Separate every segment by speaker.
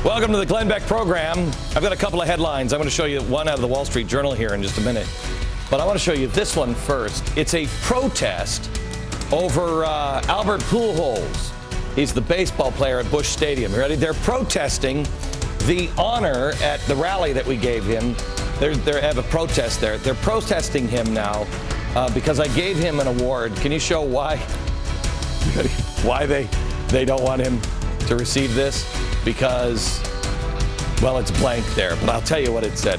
Speaker 1: Welcome to the Glenn Beck program. I've got a couple of headlines. I'm going to show you one out of the Wall Street Journal here in just a minute. But I want to show you this one first. It's a protest over Albert Pujols. He's the baseball player at Busch Stadium. You ready? They're protesting the honor at the rally that we gave him. They have a protest there. They're protesting him now because I gave him an award. Can you show why they don't want him to receive this? Because, well, it's blank there, but I'll tell you what it said.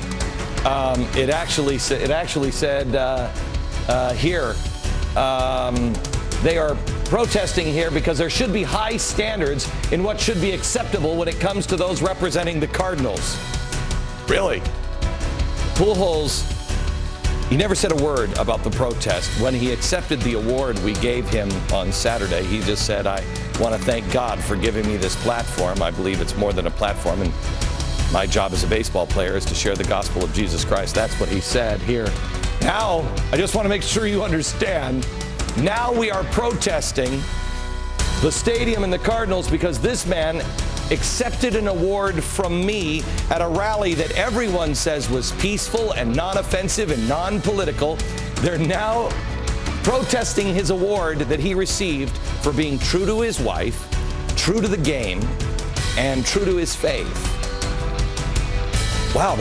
Speaker 1: It actually said here, they are protesting here because there should be high standards in what should be acceptable when it comes to those representing the Cardinals. Really? Pujols, he never said a word about the protest. When he accepted the award we gave him on Saturday, he just said, I want to thank God for giving me this platform. I believe it's more than a platform, and my job as a baseball player is to share the gospel of Jesus Christ. That's what he said here. Now, I just want to make sure you understand, now we are protesting the stadium and the Cardinals because this man accepted an award from me at a rally that everyone says was peaceful and non-offensive and non-political. They're now protesting his award that he received for being true to his wife, true to the game, and true to his faith. Wow,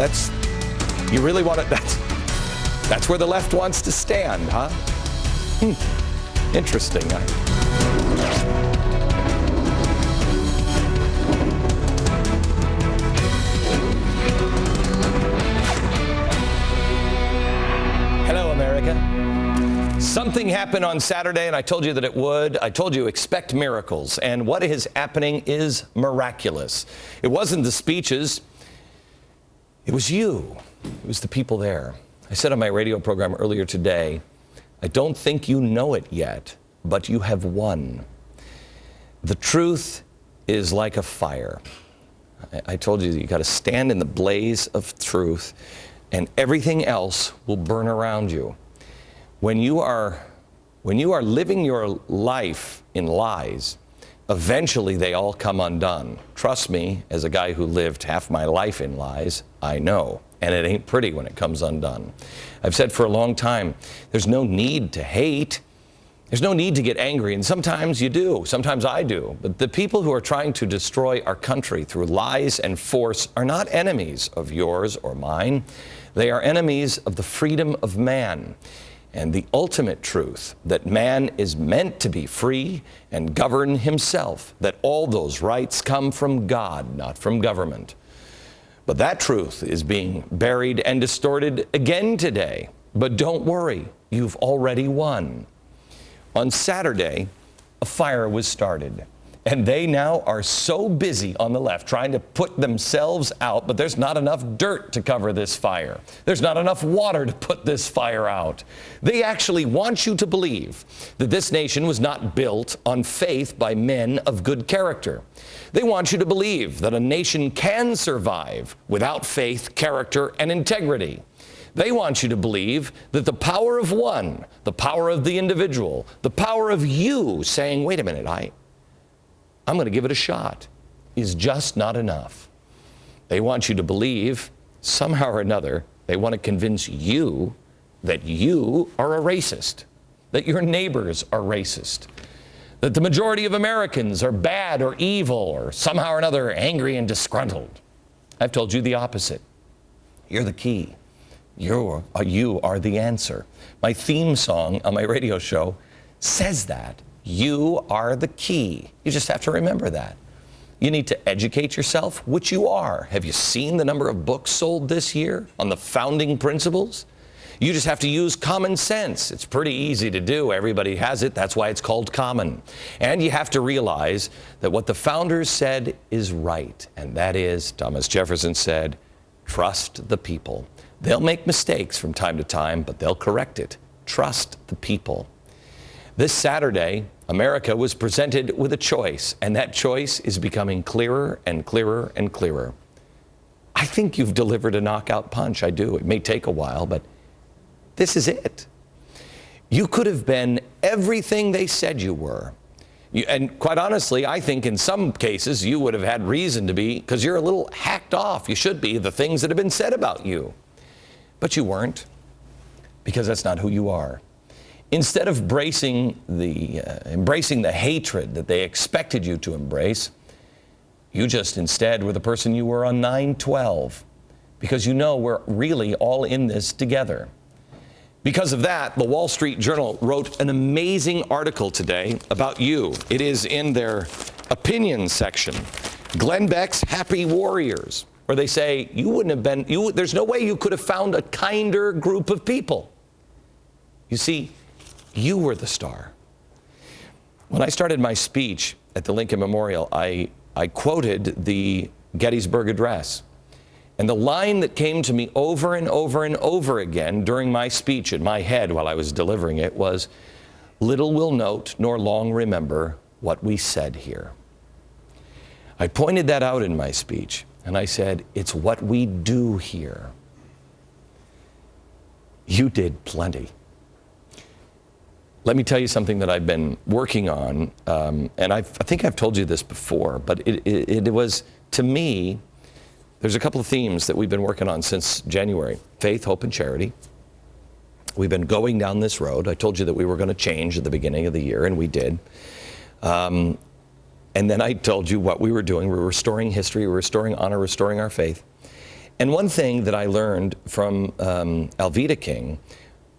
Speaker 1: you really want it? That's where the left wants to stand, huh? Interesting. Hello, America. Something happened on Saturday, and I told you that it would. I told you expect miracles, and what is happening is miraculous. It wasn't the speeches. It was you. It was the people there. I said on my radio program earlier today, I don't think you know it yet, but you have won. The truth is like a fire. I told you got to stand in the blaze of truth, and everything else will burn around you. When you are living your life in lies, eventually they all come undone. Trust me, as a guy who lived half my life in lies, I know. And it ain't pretty when it comes undone. I've said for a long time, there's no need to hate. There's no need to get angry. And sometimes you do. Sometimes I do. But the people who are trying to destroy our country through lies and force are not enemies of yours or mine. They are enemies of the freedom of man and the ultimate truth that man is meant to be free and govern himself, that all those rights come from God, not from government. But that truth is being buried and distorted again today. But don't worry, you've already won. On Saturday, a fire was started. And they now are so busy on the left trying to put themselves out, but there's not enough dirt to cover this fire. There's not enough water to put this fire out. They actually want you to believe that this nation was not built on faith by men of good character. They want you to believe that a nation can survive without faith, character, and integrity. They want you to believe that the power of one, the power of the individual, the power of you saying, wait a minute, I'm going to give it a shot, is just not enough. They want you to believe, somehow or another, they want to convince you that you are a racist, that your neighbors are racist, that the majority of Americans are bad or evil or somehow or another angry and disgruntled. I've told you the opposite. You're the key. You are the answer. My theme song on my radio show says that. You are the key. You just have to remember that. You need to educate yourself, which you are. Have you seen the number of books sold this year on the founding principles? You just have to use common sense. It's pretty easy to do. Everybody has it. That's why it's called common. And you have to realize that what the founders said is right. And that is, Thomas Jefferson said, trust the people. They'll make mistakes from time to time, but they'll correct it. Trust the people. This Saturday, America was presented with a choice, and that choice is becoming clearer and clearer and clearer. I think you've delivered a knockout punch. I do. It may take a while, but this is it. You could have been everything they said you were. And quite honestly, I think in some cases you would have had reason to be, because you're a little hacked off. You should be, the things that have been said about you. But you weren't, because that's not who you are. Instead of embracing the hatred that they expected you to embrace, you just instead were the person you were on 9/12, because you know we're really all in this together. Because of that, the Wall Street Journal wrote an amazing article today about you. It is in their opinion section, Glenn Beck's Happy Warriors, where they say you wouldn't have been, there's no way you could have found a kinder group of people. You see, you were the star. When I started my speech at the Lincoln Memorial, I quoted the Gettysburg Address. And the line that came to me over and over and over again during my speech in my head while I was delivering it was, "Little will note nor long remember what we said here." I pointed that out in my speech, and I said, it's what we do here. You did plenty. Let me tell you something that I've been working on, and I think I've told you this before, but it was, to me, there's a couple of themes that we've been working on since January: faith, hope, and charity. We've been going down this road. I told you that we were going to change at the beginning of the year, and we did. And then I told you what we were doing. We were restoring history, we were restoring honor, restoring our faith. And one thing that I learned from Alveda King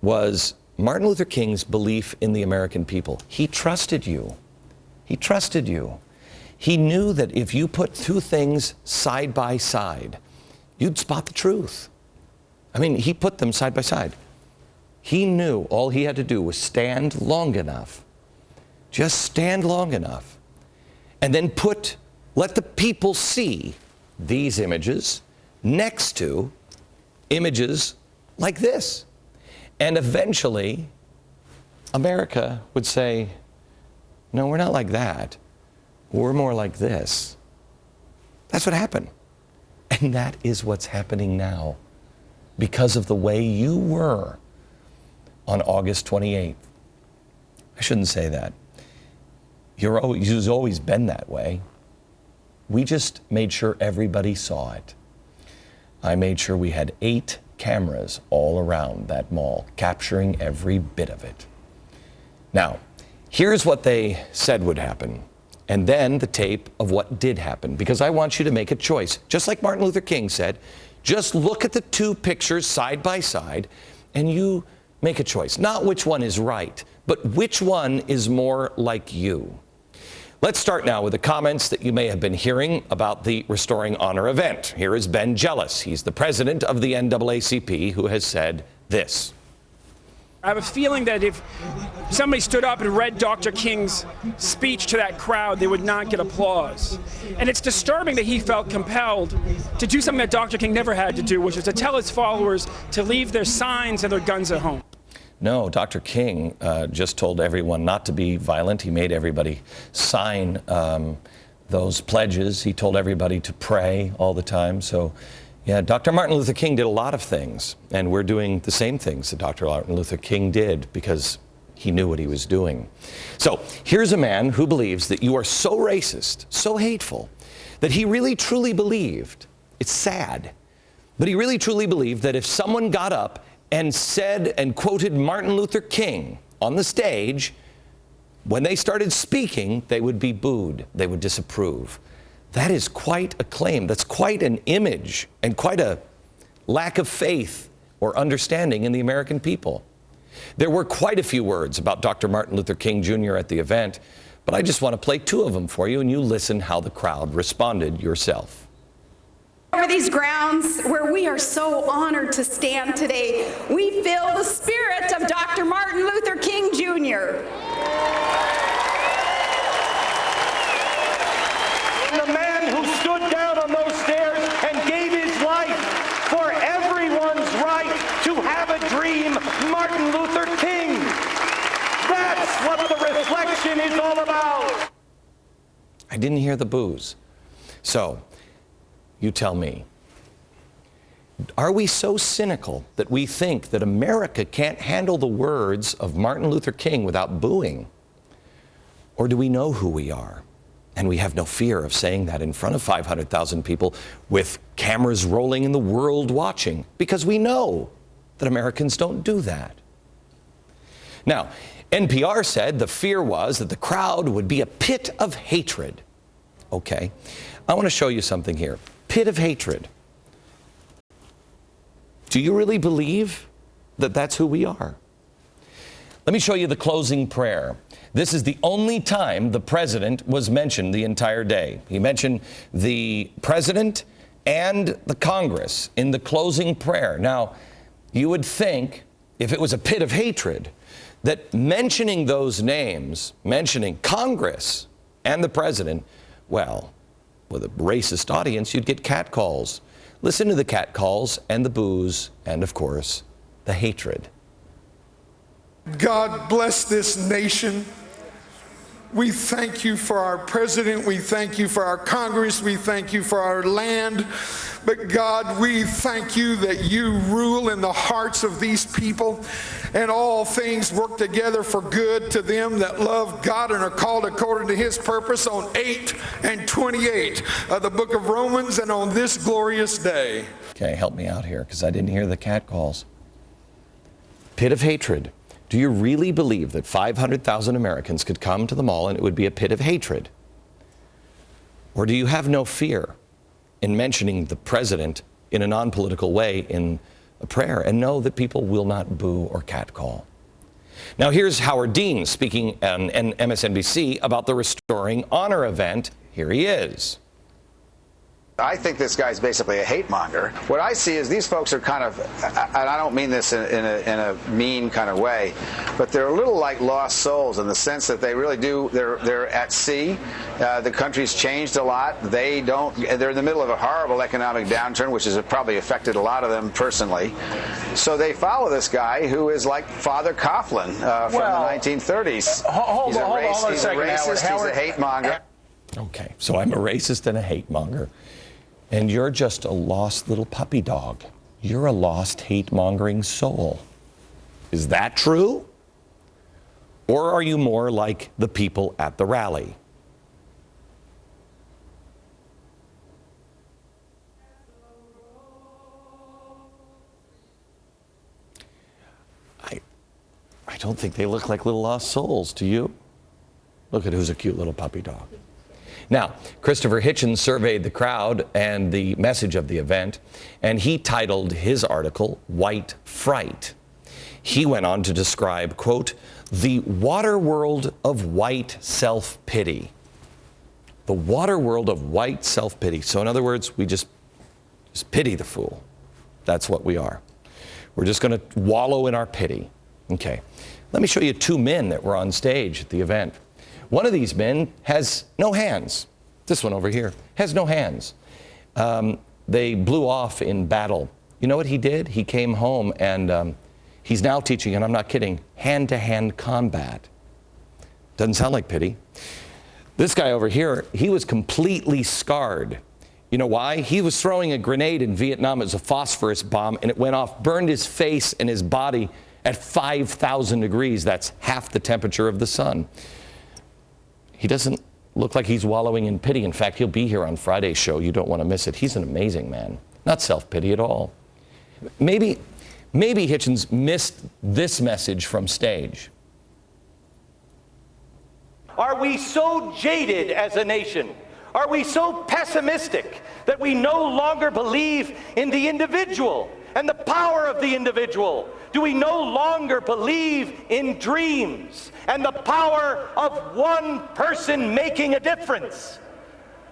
Speaker 1: was Martin Luther King's belief in the American people. He trusted you. He trusted you. He knew that if you put two things side by side, you'd spot the truth. I mean, he put them side by side. He knew all he had to do was stand long enough, just stand long enough, and then let the people see these images next to images like this. And eventually, America would say, no, we're not like that. We're more like this. That's what happened. And that is what's happening now because of the way you were on August 28th. I shouldn't say that. You've always been that way. We just made sure everybody saw it. I made sure we had 8 cameras all around that mall, capturing every bit of it. Now, here's what they said would happen, and then the tape of what did happen, because I want you to make a choice. Just like Martin Luther King said, just look at the two pictures side by side, and you make a choice. Not which one is right, but which one is more like you. Let's start now with the comments that you may have been hearing about the Restoring Honor event. Here is Ben Jealous. He's the president of the NAACP, who has said this.
Speaker 2: I have a feeling that if somebody stood up and read Dr. King's speech to that crowd, they would not get applause. And it's disturbing that he felt compelled to do something that Dr. King never had to do, which is to tell his followers to leave their signs and their guns at home.
Speaker 1: No, Dr. King just told everyone not to be violent. He made everybody sign those pledges. He told everybody to pray all the time. So, yeah, Dr. Martin Luther King did a lot of things, and we're doing the same things that Dr. Martin Luther King did because he knew what he was doing. So here's a man who believes that you are so racist, so hateful, that he really truly believed, it's sad, but he really truly believed that if someone got up and said and quoted Martin Luther King on the stage, when they started speaking, they would be booed, they would disapprove. That is quite a claim. That's quite an image and quite a lack of faith or understanding in the American people. There were quite a few words about Dr. Martin Luther King Jr. at the event, but I just want to play 2 of them for you, and you listen how the crowd responded yourself.
Speaker 3: Over these grounds where we are so honored to stand today, we feel the spirit of Dr. Martin Luther King Jr.
Speaker 4: The man who stood down on those stairs and gave his life for everyone's right to have a dream, Martin Luther King. That's what the reflection is all about.
Speaker 1: I didn't hear the boos. So, you tell me, are we so cynical that we think that America can't handle the words of Martin Luther King without booing? Or do we know who we are? And we have no fear of saying that in front of 500,000 people with cameras rolling and the world watching, because we know that Americans don't do that. Now, NPR said the fear was that the crowd would be a pit of hatred. Okay, I want to show you something here. Pit of hatred. Do you really believe that that's who we are? Let me show you the closing prayer. This is the only time the president was mentioned the entire day. He mentioned the president and the Congress in the closing prayer. Now, you would think, if it was a pit of hatred, that mentioning those names, mentioning Congress and the president, well, with a racist audience, you'd get catcalls. Listen to the catcalls and the boos and, of course, the hatred.
Speaker 5: God bless this nation. We thank you for our president. We thank you for our Congress. We thank you for our land. But God, we thank you that you rule in the hearts of these people, and all things work together for good to them that love God and are called according to his purpose, on 8 and 28 of the book of Romans, and on this glorious day.
Speaker 1: Okay, help me out here, because I didn't hear the catcalls. Pit of hatred. Do you really believe that 500,000 Americans could come to the mall and it would be a pit of hatred? Or do you have no fear in mentioning the president in a non-political way in a prayer and know that people will not boo or catcall? Now here's Howard Dean speaking on MSNBC about the Restoring Honor event. Here he is.
Speaker 6: I think this guy's basically a hate monger. What I see is these folks are kind of, and I don't mean this in a mean kind of way, but they're a little like lost souls in the sense that they really do, they're at sea. The country's changed a lot. They're in the middle of a horrible economic downturn, which has probably affected a lot of them personally. So they follow this guy who is like Father Coughlin from the 1930s. He's a racist, he's a hate monger.
Speaker 1: Okay, so I'm a racist and a hate monger. And you're just a lost little puppy dog. You're a lost, hate-mongering soul. Is that true? Or are you more like the people at the rally? I don't think they look like little lost souls, do you? Look at who's a cute little puppy dog. Now, Christopher Hitchens surveyed the crowd and the message of the event, and he titled his article, White Fright. He went on to describe, quote, the water world of white self-pity. The water world of white self-pity. So in other words, we just pity the fool. That's what we are. We're just going to wallow in our pity. Okay, let me show you two men that were on stage at the event. One of these men has no hands. This one over here has no hands. They blew off in battle. You know what he did? He came home and he's now teaching, and I'm not kidding, hand-to-hand combat. Doesn't sound like pity. This guy over here, he was completely scarred. You know why? He was throwing a grenade in Vietnam as a phosphorus bomb, and it went off, burned his face and his body at 5,000 degrees. That's half the temperature of the sun. He doesn't look like he's wallowing in pity. In fact, he'll be here on Friday's show. You don't want to miss it. He's an amazing man. Not self-pity at all. Maybe Hitchens missed this message from stage.
Speaker 4: Are we so jaded as a nation? Are we so pessimistic that we no longer believe in the individual and the power of the individual? Do we no longer believe in dreams and the power of one person making a difference?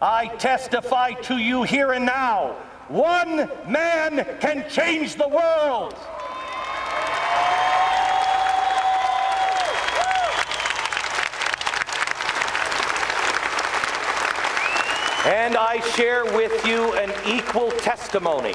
Speaker 4: I testify to you here and now, one man can change the world. And I share with you an equal testimony